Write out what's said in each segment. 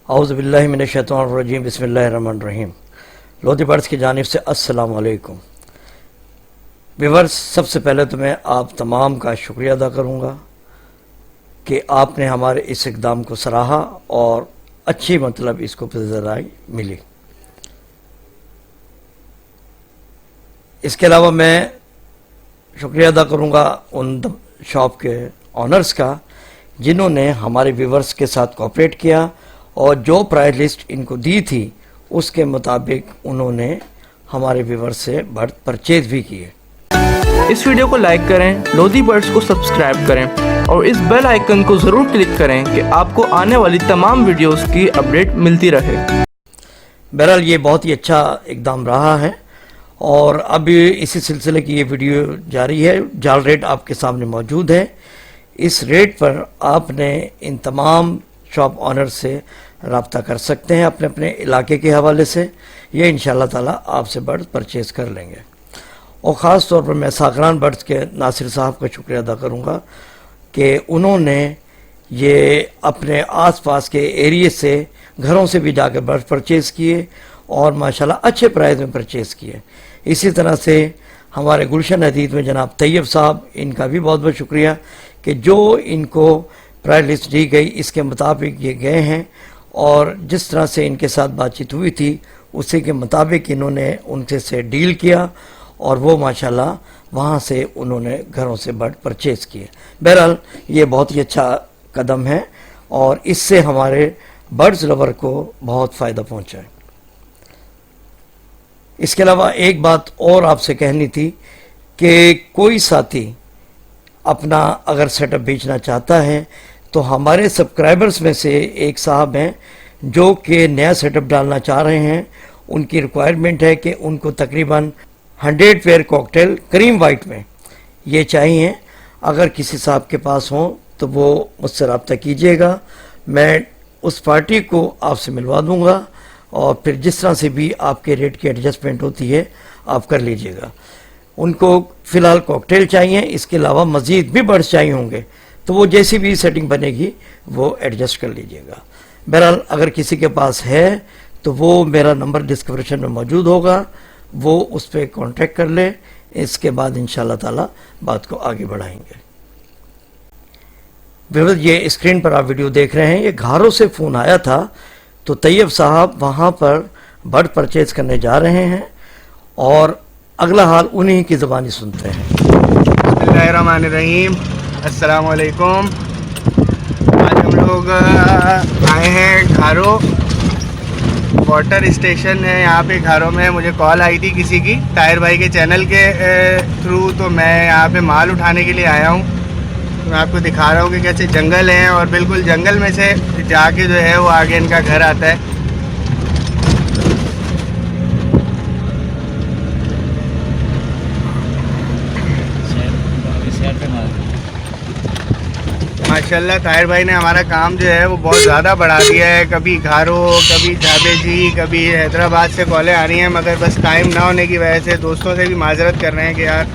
औज़ुबिल्लाहि मिनश्शैतानिर्रजीम बिस्मिल्लाहिर्रहमानिर्रहीम। लोधी बर्ड्स की जानिब से अस्सलाम वालेकुम। व्यूअर्स, सबसे पहले तो मैं आप तमाम का शुक्रिया अदा करूँगा कि आपने हमारे इस इक़दाम को सराहा और अच्छी मतलब इसको पज़राई मिली। इसके अलावा मैं शुक्रिया अदा करूँगा उन शॉप के ऑनर्स का जिन्होंने हमारे व्यूअर्स के साथ कोऑपरेट किया और जो प्राइस लिस्ट इनको दी थी उसके मुताबिक उन्होंने हमारे व्यूअर्स से बर्ड परचेज भी किए। इस वीडियो को लाइक करें, लोधी बर्ड्स को सब्सक्राइब करें और इस बेल आइकन को ज़रूर क्लिक करें कि आपको आने वाली तमाम वीडियोस की अपडेट मिलती रहे। बहरहाल ये बहुत ही अच्छा इक़दाम रहा है और अब इसी सिलसिले की ये वीडियो जारी है। जाल रेट आपके सामने मौजूद है। इस रेट पर आपने इन तमाम शॉप ऑनर से रब्ता कर सकते हैं अपने अपने इलाके के हवाले से। ये इंशाअल्लाह ताला आपसे बर्ड परचेज़ कर लेंगे। और ख़ास तौर पर मैं साकरान बर्ड्स के नासिर साहब का शुक्रिया अदा करूँगा कि उन्होंने ये अपने आसपास के एरिए से घरों से भी जाकर बर्ड परचेज़ किए और माशाल्लाह अच्छे प्राइस में परचेज़ किए। इसी तरह से हमारे गुलशन हदीद में जनाब तैयब साहब, इनका भी बहुत बहुत शुक्रिया कि जो इनको प्राइस लिस्ट दी गई इसके मुताबिक ये गए हैं और जिस तरह से इनके साथ बातचीत हुई थी उसी के मुताबिक इन्होंने उनसे से डील किया और वो माशाल्लाह वहाँ से उन्होंने घरों से बर्ड परचेज़ किए। बहरहाल ये बहुत ही अच्छा कदम है और इससे हमारे बर्ड्स लवर को बहुत फ़ायदा पहुँचा है। इसके अलावा एक बात और आपसे कहनी थी कि कोई साथी अपना अगर सेटअप बेचना चाहता है तो हमारे सब्सक्राइबर्स में से एक साहब हैं जो कि नया सेटअप डालना चाह रहे हैं। उनकी रिक्वायरमेंट है कि उनको तकरीबन 100 पेयर कॉकटेल क्रीम वाइट में ये चाहिए। अगर किसी साहब के पास हो तो वो मुझसे रब्ता कीजिएगा, मैं उस पार्टी को आपसे मिलवा दूंगा और फिर जिस तरह से भी आपके रेट की एडजस्टमेंट होती है आप कर लीजिएगा। उनको फ़िलहाल कॉकटेल चाहिए, इसके अलावा मज़ीद भी बर्ड्स चाहिए होंगे तो वो जैसी भी सेटिंग बनेगी वो एडजस्ट कर लीजिएगा। बहरहाल अगर किसी के पास है तो वो मेरा नंबर डिस्क्रिप्शन में मौजूद होगा, वो उस पर कॉन्टेक्ट कर ले। इसके बाद इंशाल्लाह ताला बात को आगे बढ़ाएंगे। व्यूअर्स, ये स्क्रीन पर आप वीडियो देख रहे हैं, ये घारों से फ़ोन आया था तो तैयब साहब वहाँ पर बर्ड परचेज़ करने जा रहे हैं और अगला हाल उन्हीं की ज़बानी सुनते हैं। बिस्मिल्लाहिर्रहमानिर्रहीम, अस्सलाम वालेकुम। आज हम लोग आए हैं घारों, वाटर स्टेशन है यहाँ पे घारों में। मुझे कॉल आई थी किसी की ताहिर भाई के चैनल के थ्रू, तो मैं यहाँ पे माल उठाने के लिए आया हूँ। तो मैं आपको दिखा रहा हूँ कि कैसे जंगल हैं और बिल्कुल जंगल में से जाके जो है वो आगे इनका घर आता है। माशाल्लाह ताहिर भाई ने हमारा काम जो है वो बहुत ज़्यादा बढ़ा दिया है। कभी घारो, कभी जाबेजी, कभी हैदराबाद से कॉलें आ रही हैं, मगर बस टाइम ना होने की वजह से दोस्तों से भी माजरत कर रहे हैं कि यार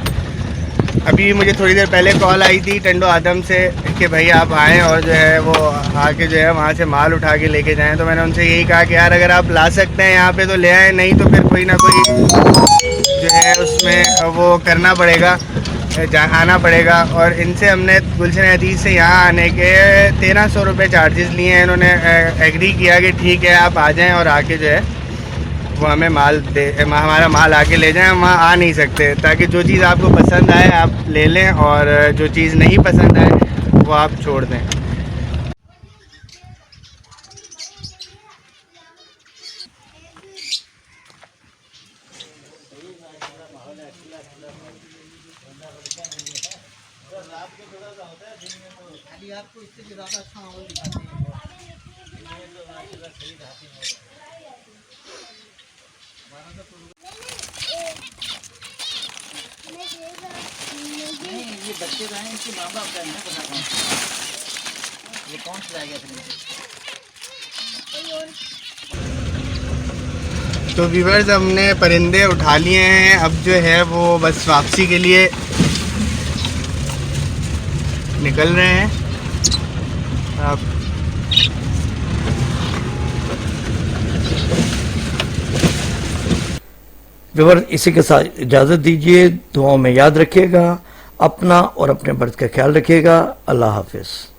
अभी मुझे थोड़ी देर पहले कॉल आई थी टंडो आदम से कि भाई आप आएँ और जो है वो आके जो है वहाँ से माल उठा के लेके जाएँ। तो मैंने उनसे यही कहा कि यार अगर आप ला सकते हैं यहाँ पे तो ले आएँ, नहीं तो फिर कोई ना कोई जो है उसमें वो करना पड़ेगा, आना पड़ेगा। और इनसे हमने गुलशन हदीद से यहाँ आने के 1300 रुपये चार्जेस लिए हैं। इन्होंने एग्री किया कि ठीक है आप आ जाएं और आके जो है वो हमें माल दे, हमारा माल आके ले जाएं। हम वहाँ आ नहीं सकते, ताकि जो चीज़ आपको पसंद आए आप ले लें और जो चीज़ नहीं पसंद आए वो आप छोड़ दें। आपको इससे ज़्यादा अच्छा माहौल दिखाते हैं। ये बच्चे जो हैं इनके माँ बाप का नहीं पता कौन ये कौन खिलाएगा फिर। तो व्यूअर्स, हमने परिंदे उठा लिए हैं, अब जो है वो बस वापसी के लिए निकल रहे हैं। आप व्यूअर इसी के साथ इजाज़त दीजिए, दुआओं में याद रखिएगा, अपना और अपने बर्द का ख्याल रखिएगा। अल्लाह हाफिज़।